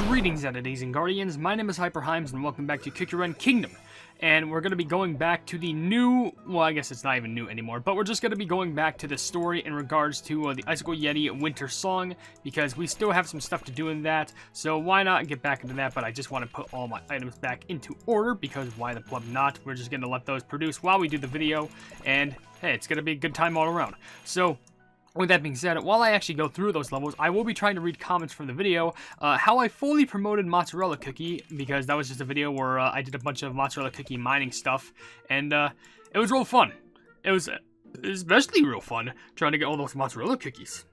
Greetings, entities and guardians. My name is HyperHimes, and welcome back to Kikuren Kingdom. And we're going to be going back to the new, well, I guess it's not even new anymore, but we're just going to be going back to the story in regards to the ICICLE Yeti Winter Song, because we still have some stuff to do in that, so why not get back into that? But I just want to put all my items back into order, because why the pleb not? We're just going to let those produce while we do the video, and hey, it's going to be a good time all around. So, with that being said, while I actually go through those levels, I will be trying to read comments from the video, how I fully promoted Mozzarella Cookie, because that was just a video where I did a bunch of Mozzarella Cookie mining stuff, and it was real fun. It was especially real fun trying to get all those Mozzarella Cookies.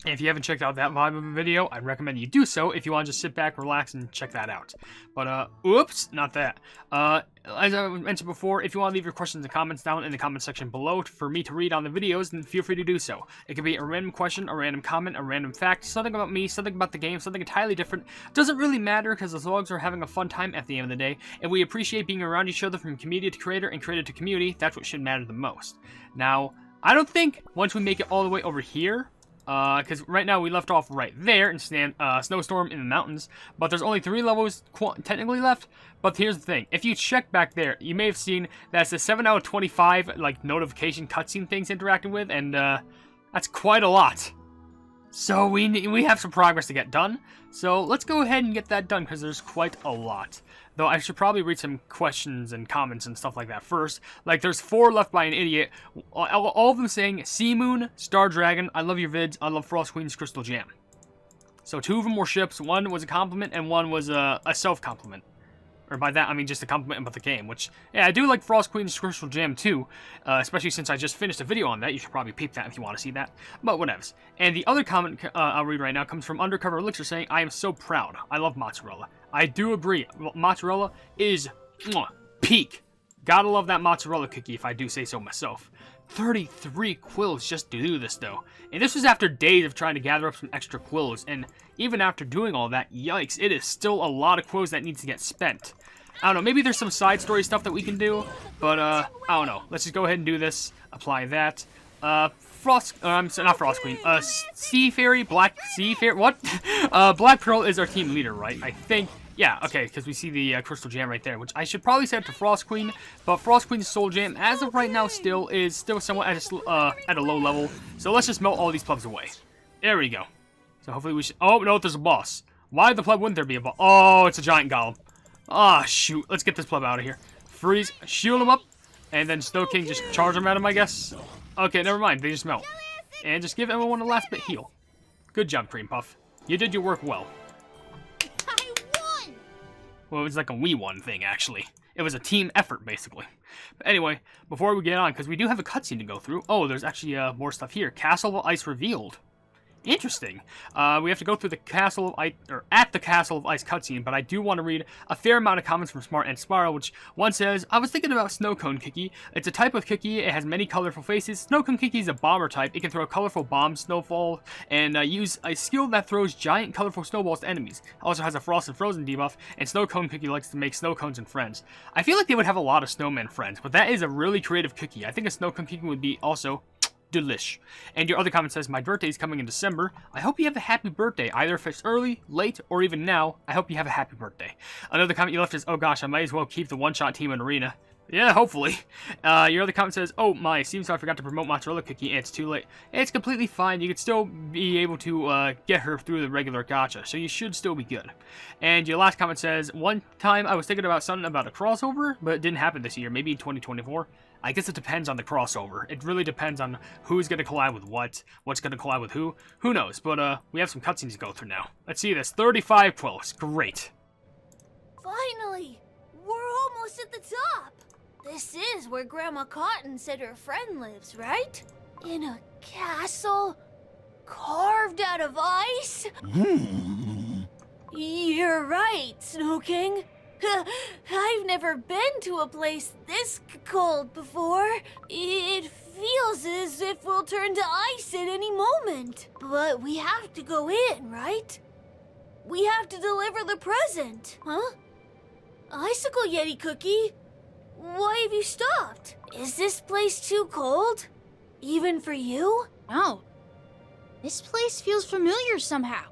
And if you haven't checked out that vibe of a video, I'd recommend you do so if you want to just sit back, relax, and check that out. But, oops, not that. As I mentioned before, if you want to leave your questions and comments down in the comment section below for me to read on the videos, then feel free to do so. It could be a random question, a random comment, a random fact, something about me, something about the game, something entirely different. Doesn't really matter, because as long as we're having a fun time at the end of the day, and we appreciate being around each other from community to creator and creator to community, that's what should matter the most. Now, I don't think once we make it all the way over here, because right now we left off right there in Snowstorm in the mountains, but there's only 3 levels technically left. But here's the thing, if you check back there, you may have seen that's a 7 out of 25 like notification cutscene things interacting with, and that's quite a lot. So we have some progress to get done. So let's go ahead and get that done, because there's quite a lot. Though I should probably read some questions and comments and stuff like that first. Like, there's 4 left by an idiot. All of them saying, Sea Moon, Star Dragon, I love your vids, I love Frost Queen's Crystal Jam. So 2 of them were ships, 1 was a compliment, and 1 was a self-compliment. Or by that, I mean just a compliment about the game, which, yeah, I do like Frost Queen's Crystal Jam too, especially since I just finished a video on that. You should probably peep that if you want to see that, but whatevs. And the other comment I'll read right now comes from Undercover Elixir saying, I am so proud. I love mozzarella. I do agree. Mozzarella is peak. Gotta love that mozzarella cookie if I do say so myself. 33 quills just to do this though. And this was after days of trying to gather up some extra quills, and even after doing all that, yikes, it is still a lot of quills that needs to get spent. I don't know, maybe there's some side story stuff that we can do, but I don't know. Let's just go ahead and do this. Apply that. Not Frost Queen. Sea Fairy, Black Sea Fairy, what? Black Pearl is our team leader, right? I think. Yeah, okay, because we see the Crystal Jam right there, which I should probably set to Frost Queen, but Frost Queen's Soul Jam, as of right now, is still somewhat at a low level, so let's just melt all these plebs away. There we go. So hopefully we should... Oh, no, there's a boss. Why the pleb wouldn't there be a boss? Oh, it's a giant golem. Ah, shoot. Let's get this pleb out of here. Freeze, shield him up, and then Snow King just charge him at him, I guess. Okay, never mind, they just melt. And just give everyone a last bit heal. Good job, Cream Puff. You did your work well. Well, it was like a we won thing, actually. It was a team effort, basically. But anyway, before we get on, because we do have a cutscene to go through. Oh, there's actually more stuff here. Castle of Ice revealed. Interesting. We have to go through the Castle of Ice, or at the Castle of Ice cutscene, but I do want to read a fair amount of comments from Smart and Spiral, which one says, I was thinking about Snow Cone Cookie. It's a type of cookie, it has many colorful faces. Snow Cone Cookie is a bomber type. It can throw colorful bombs, snowfall, and use a skill that throws giant colorful snowballs to enemies. It also has a Frost and Frozen debuff, and Snow Cone Cookie likes to make snow cones and friends. I feel like they would have a lot of snowman friends, but that is a really creative cookie. I think a Snow Cone Cookie would be also delish. And your other comment says, my birthday is coming in December. I hope you have a happy birthday, either if it's early, late, or even now. I hope you have a happy birthday. Another comment you left is, oh gosh, I might as well keep the one-shot team in Arena. Yeah, hopefully. Your other comment says, oh my, seems I forgot to promote Mozzarella Cookie and it's too late. It's completely fine. You could still be able to get her through the regular gacha, so you should still be good. And your last comment says, one time I was thinking about something about a crossover, but it didn't happen this year, maybe in 2024. I guess it depends on the crossover. It really depends on who's going to collab with what's going to collab with who knows, but we have some cutscenes to go through now. Let's see this, 35 quills, great. Finally, we're almost at the top. This is where Grandma Cotton said her friend lives, right? In a castle carved out of ice? You're right, Snow King. I've never been to a place this cold before. It feels as if we'll turn to ice at any moment. But we have to go in, right? We have to deliver the present, huh? Icicle Yeti Cookie? Why have you stopped? Is this place too cold? Even for you? No. This place feels familiar somehow.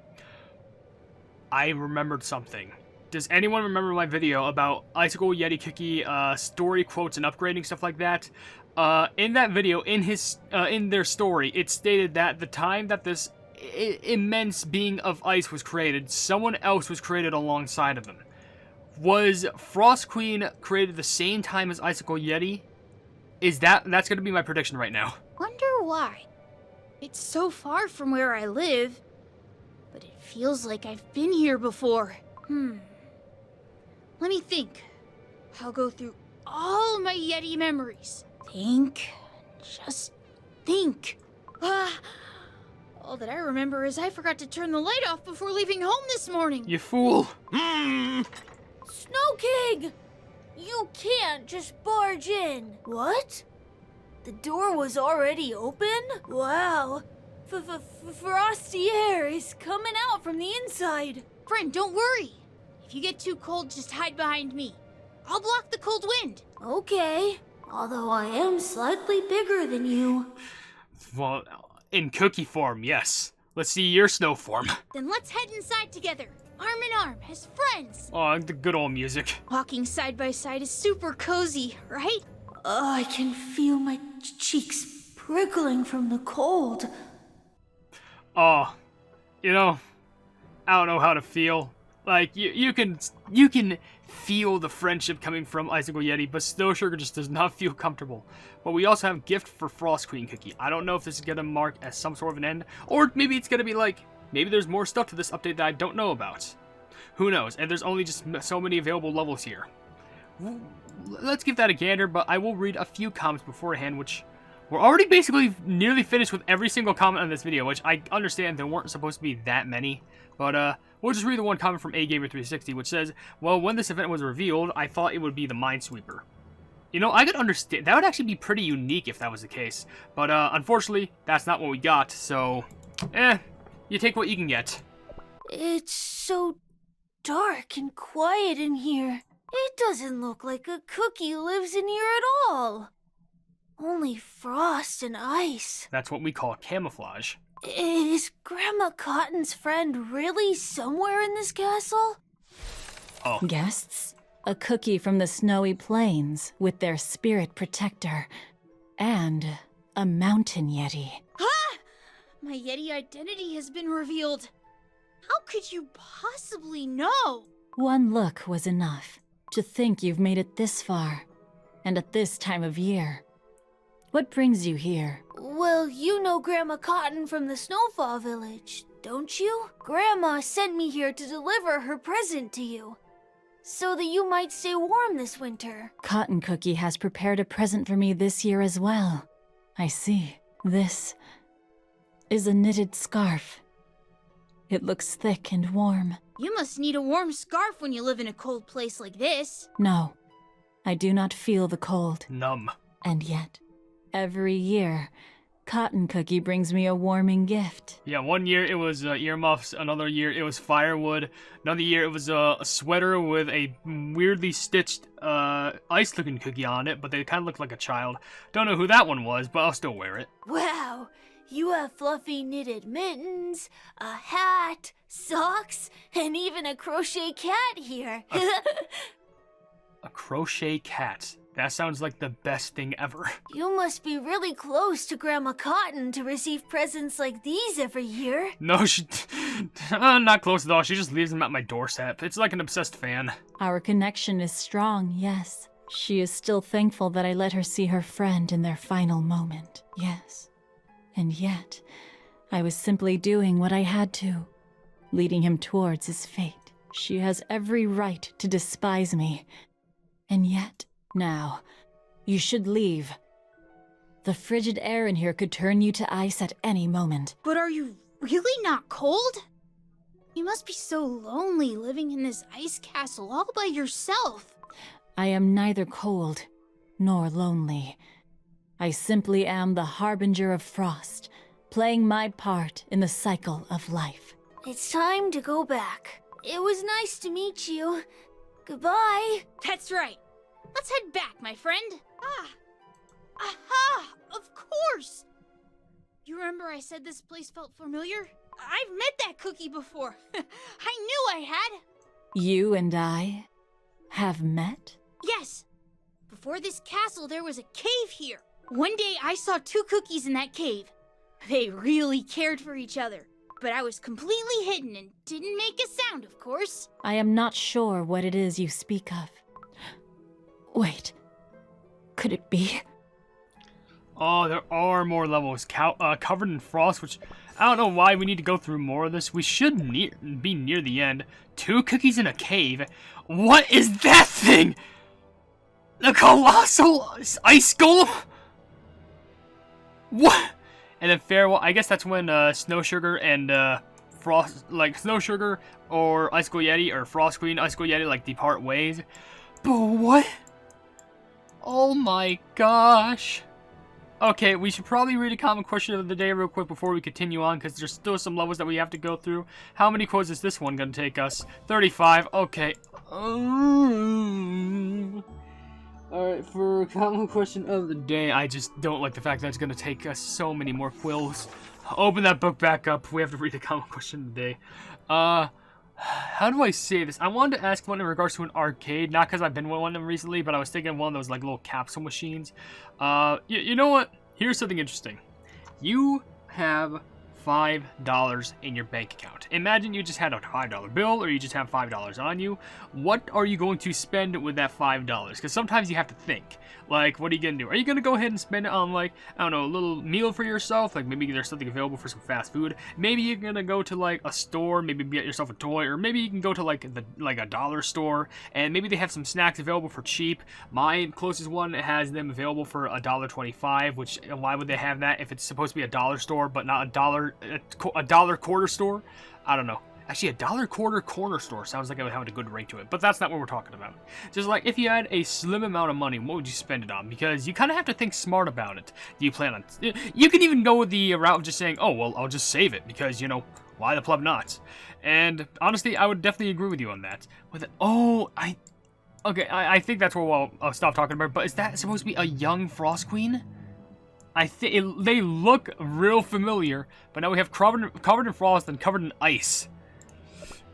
I remembered something. Does anyone remember my video about Icicle Yeti Cookie story quotes and upgrading, stuff like that? In that video, in their story, it stated that the time that this immense being of ice was created, someone else was created alongside of him. Was Frost Queen created the same time as Icicle Yeti? That's gonna be my prediction right now. Wonder why. It's so far from where I live, but it feels like I've been here before. Let me think. I'll go through all my Yeti memories. Think. Just think. All that I remember is I forgot to turn the light off before leaving home this morning. You fool. Snow King! You can't just barge in. What? The door was already open? Wow. Frosty air is coming out from the inside. Friend, don't worry. If you get too cold, just hide behind me. I'll block the cold wind. Okay. Although I am slightly bigger than you. Well, in cookie form, yes. Let's see your snow form. Then let's head inside together, arm in arm, as friends. Oh, the good old music. Walking side by side is super cozy, right? I can feel my cheeks prickling from the cold. Oh, you know, I don't know how to feel. Like, you can feel the friendship coming from Icicle Yeti, but Snow Sugar just does not feel comfortable. But we also have gift for Frost Queen Cookie. I don't know if this is gonna mark as some sort of an end, or maybe it's gonna be like, maybe there's more stuff to this update that I don't know about. Who knows? And there's only just so many available levels here. Let's give that a gander, but I will read a few comments beforehand, which we're already basically nearly finished with every single comment on this video, which I understand there weren't supposed to be that many. But we'll just read the one comment from AGamer360, which says, well, when this event was revealed, I thought it would be the Minesweeper. You know, I could understand. That would actually be pretty unique if that was the case. But unfortunately, that's not what we got, so you take what you can get. It's so dark and quiet in here. It doesn't look like a cookie lives in here at all. Only frost and ice. That's what we call camouflage. Is Grandma Cotton's friend really somewhere in this castle? Oh. Guests, a cookie from the snowy plains with their spirit protector, and a mountain yeti. Ah! My Yeti identity has been revealed. How could you possibly know? One look was enough to think you've made it this far, and at this time of year. What brings you here? Well, you know Grandma Cotton from the Snowfall Village, don't you? Grandma sent me here to deliver her present to you, so that you might stay warm this winter. Cotton Cookie has prepared a present for me this year as well. I see. This is a knitted scarf. It looks thick and warm. You must need a warm scarf when you live in a cold place like this. No, I do not feel the cold. Numb. And yet, every year, Cotton Cookie brings me a warming gift. Yeah, one year it was earmuffs, another year it was firewood, another year it was a sweater with a weirdly stitched ice-looking cookie on it, but they kind of looked like a child. Don't know who that one was, but I'll still wear it. Wow, you have fluffy knitted mittens, a hat, socks, and even a crochet cat here. A crochet cat. That sounds like the best thing ever. You must be really close to Grandma Cotton to receive presents like these every year. No, not close at all. She just leaves them at my doorstep. It's like an obsessed fan. Our connection is strong, yes. She is still thankful that I let her see her friend in their final moment, yes. And yet, I was simply doing what I had to, leading him towards his fate. She has every right to despise me, and yet... Now, you should leave. The frigid air in here could turn you to ice at any moment. But are you really not cold? You must be so lonely living in this ice castle all by yourself. I am neither cold nor lonely. I simply am the harbinger of frost, playing my part in the cycle of life. It's time to go back. It was nice to meet you. Goodbye. That's right. Let's head back, my friend. Aha! Of course! You remember I said this place felt familiar? I've met that cookie before. I knew I had. You and I have met? Yes. Before this castle, there was a cave here. One day, I saw 2 cookies in that cave. They really cared for each other. But I was completely hidden and didn't make a sound, of course. I am not sure what it is you speak of. Wait. Could it be? Oh, there are more levels covered in frost, which I don't know why we need to go through more of this. We should be near the end. 2 cookies in a cave. What is that thing? The colossal ice golem? What? And then farewell. I guess that's when Snow Sugar and Frost, like Snow Sugar or Icicle Yeti or Frost Queen, Icicle Yeti, like depart ways. But what? Oh my gosh. Okay, we should probably read a common question of the day real quick before we continue on, because there's still some levels that we have to go through. How many quotes is this one going to take us? 35. Okay. Alright, for common question of the day, I just don't like the fact that it's going to take us so many more quills. Open that book back up. We have to read the common question of the day. How do I say this? I wanted to ask one in regards to an arcade, not because I've been one of them recently, but I was thinking of one of those like little capsule machines. You know what? Here's something interesting. You have $5 in your bank account. Imagine you just had a $5 bill, or you just have $5 on you. What are you going to spend with that $5? Because sometimes you have to think. Like, what are you going to do? Are you going to go ahead and spend it on, like, I don't know, a little meal for yourself? Like, maybe there's something available for some fast food. Maybe you're going to go to, like, a store, maybe get yourself a toy, or maybe you can go to, like, a dollar store, and maybe they have some snacks available for cheap. My closest one has them available for $1.25, which, why would they have that if it's supposed to be a dollar store, but not a dollar quarter store? I don't know. Actually, a dollar quarter corner store sounds like it would have a good ring to it, but that's not what we're talking about. Just like, if you had a slim amount of money, what would you spend it on? Because you kind of have to think smart about it. Do you plan on... You can even go with the route of just saying, oh, well, I'll just save it, because, you know, why the pleb not? And, honestly, I would definitely agree with you on that. Okay, I think that's where I'll stop talking about it, but is that supposed to be a young Frost Queen? I think they look real familiar, but now we have covered in frost and covered in ice.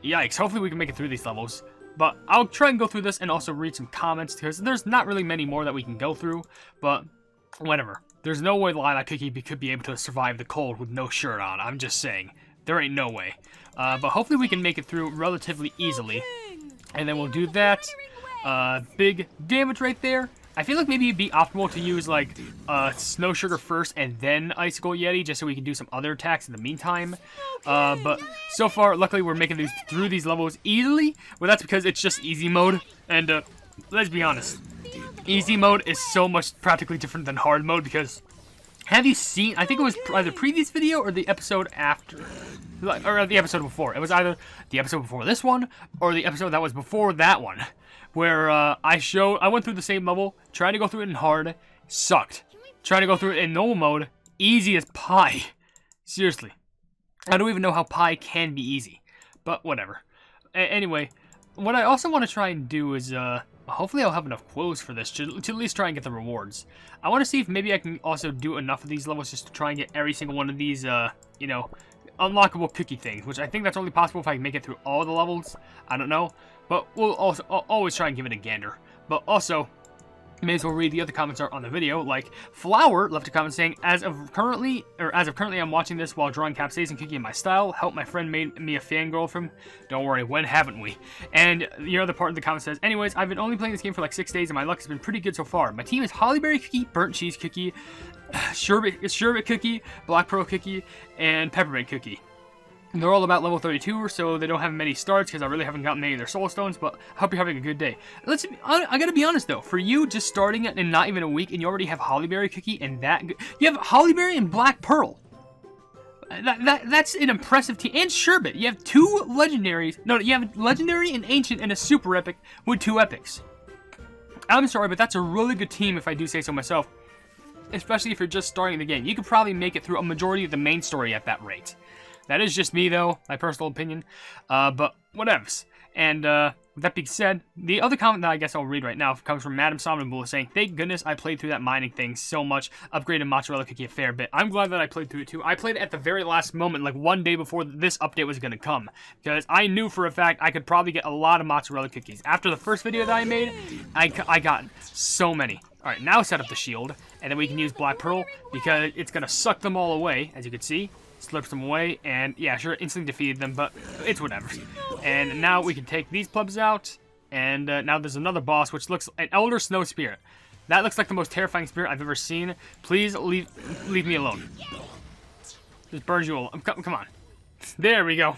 Yikes, hopefully we can make it through these levels. But I'll try and go through this and also read some comments, because there's not really many more that we can go through, but whatever. There's no way Lilac Cookie could be able to survive the cold with no shirt on. I'm just saying. There ain't no way. But hopefully we can make it through relatively easily. And then we'll do that. Big damage right there. I feel like maybe it'd be optimal to use, like, Snow Sugar first and then Icicle Yeti, just so we can do some other attacks in the meantime. But so far, luckily, we're making these through these levels easily. Well, that's because it's just easy mode. And, let's be honest. Easy mode is so much practically different than hard mode, because... Have you seen... I think it was either the previous video or the episode after. Or the episode before. It was either the episode before this one, or the episode that was before that one. Where I went through the same level, trying to go through it in hard, sucked. Trying to go through it in normal mode, easy as pie. Seriously. I don't even know how pie can be easy. But whatever. Anyway, what I also want to try and do is, hopefully I'll have enough quills for this to at least try and get the rewards. I want to see if maybe I can also do enough of these levels just to try and get every single one of these, you know, unlockable cookie things, which I think that's only possible if I can make it through all the levels. I don't know. But we'll also always try and give it a gander. But also, may as well read the other comments are on the video. Like Flower left a comment saying, as of currently, I'm watching this while drawing capsaicin cookie in my style. Help, my friend made me a fangirl from. Don't worry, when haven't we? And the other part of the comment says, anyways, I've been only playing this game for like 6 days and my luck has been pretty good so far. My team is Hollyberry Cookie, Burnt Cheese Cookie, Sherbet Cookie, Black Pearl Cookie, and Peppermint Cookie. They're all about level 32, so they don't have many starts because I really haven't gotten any of their soul stones, but I hope you're having a good day. I gotta be honest though, for you just starting it in not even a week and you already have Hollyberry Cookie and you have Hollyberry and Black Pearl. That's an impressive team. And Sherbet, you have 2 legendaries. No, you have Legendary and Ancient and a Super Epic with 2 epics. I'm sorry, but that's a really good team if I do say so myself. Especially if you're just starting the game. You could probably make it through a majority of the main story at that rate. That is just me, though, my personal opinion. But whatevs. And with that being said, the other comment that I guess I'll read right now comes from Madam Somnambule saying, "Thank goodness I played through that mining thing so much. Upgraded mozzarella cookie a fair bit. I'm glad that I played through it too. I played it at the very last moment, like one day before this update was going to come. Because I knew for a fact I could probably get a lot of mozzarella cookies. After the first video that I made, I got so many. Alright, now set up the shield. And then we can use Black Pearl because it's going to suck them all away, as you can see. Slips them away, and yeah, sure, instantly defeated them, but it's whatever. And now we can take these plebs out, and now there's another boss, which looks an Elder Snow Spirit. That looks like the most terrifying spirit I've ever seen. Please leave me alone. Just burns you alone. Come on. There we go.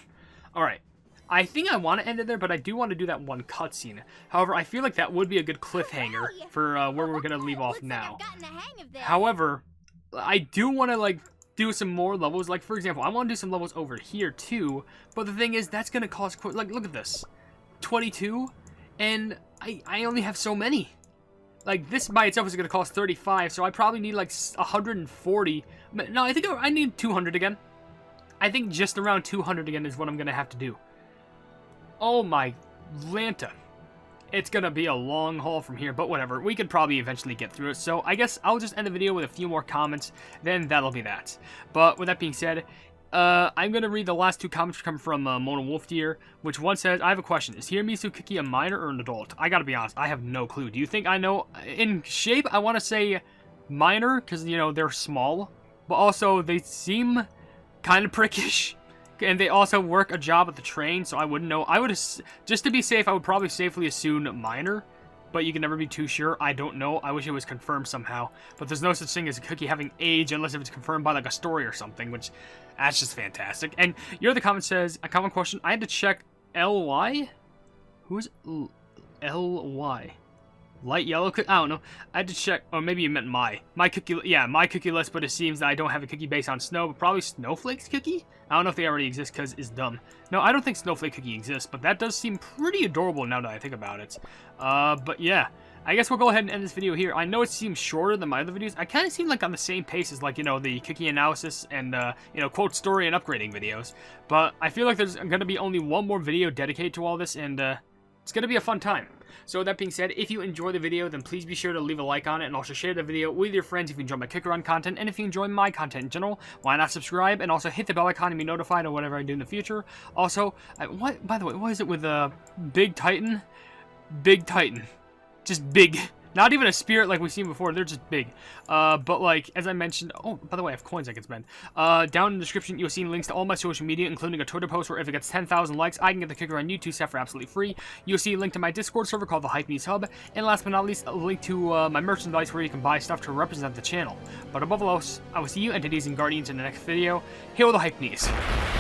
Alright. I think I want to end it there, but I do want to do that one cutscene. However, I feel like that would be a good cliffhanger for where we're going to leave off now. However, I do want to, like, do some more levels. Like, for example, I want to do some levels over here too, but the thing is, that's going to cost, like, look at this, 22, and I only have so many. Like, this by itself is going to cost 35, so I probably need like 140. No, I think I need 200 again. I think just around 200 again is what I'm going to have to do. Oh my Lanta. It's going to be a long haul from here, but whatever. We could probably eventually get through it. So I guess I'll just end the video with a few more comments. Then that'll be that. But with that being said, I'm going to read the last two comments which come from Mona Wolf Deer, which one says, "I have a question. Is Tiramisu Cookie a minor or an adult?" I got to be honest. I have no clue. Do you think I know? In shape, I want to say minor because, you know, they're small. But also, they seem kind of prickish. And they also work a job at the train, so I wouldn't know. I would, just to be safe, I would probably safely assume minor, but you can never be too sure. I don't know. I wish it was confirmed somehow. But there's no such thing as a cookie having age unless if it's confirmed by like a story or something, which that's just fantastic. And your other comment says, a common question, I had to check LY? Who's LY? Light yellow cookie? I don't know. I had to check, or maybe you meant my cookie, yeah, my cookie list, but it seems that I don't have a cookie based on snow, but probably Snowflake's cookie? I don't know if they already exist because it's dumb. No, I don't think Snowflake cookie exists, but that does seem pretty adorable now that I think about it. But yeah, I guess we'll go ahead and end this video here. I know it seems shorter than my other videos. I kind of seem like on the same pace as, like, you know, the cookie analysis and, you know, quote story and upgrading videos. But I feel like there's going to be only one more video dedicated to all this, and it's going to be a fun time. So with that being said, if you enjoy the video, then please be sure to leave a like on it and also share the video with your friends if you enjoy my Kick Around content. And if you enjoy my content in general, why not subscribe and also hit the bell icon and be notified of whatever I do in the future. Also, by the way, what is it with Big Titan? Big Titan. Just big. Not even a spirit like we've seen before, they're just big. But like, as I mentioned, oh, by the way, I have coins I can spend. Down in the description, you'll see links to all my social media, including a Twitter post where if it gets 10,000 likes, I can get the Kick Around YouTube set for absolutely free. You'll see a link to my Discord server called the Hypenese Hub. And last but not least, a link to my merchandise where you can buy stuff to represent the channel. But above all else, I will see you entities and guardians in the next video. Hail the Hypenese.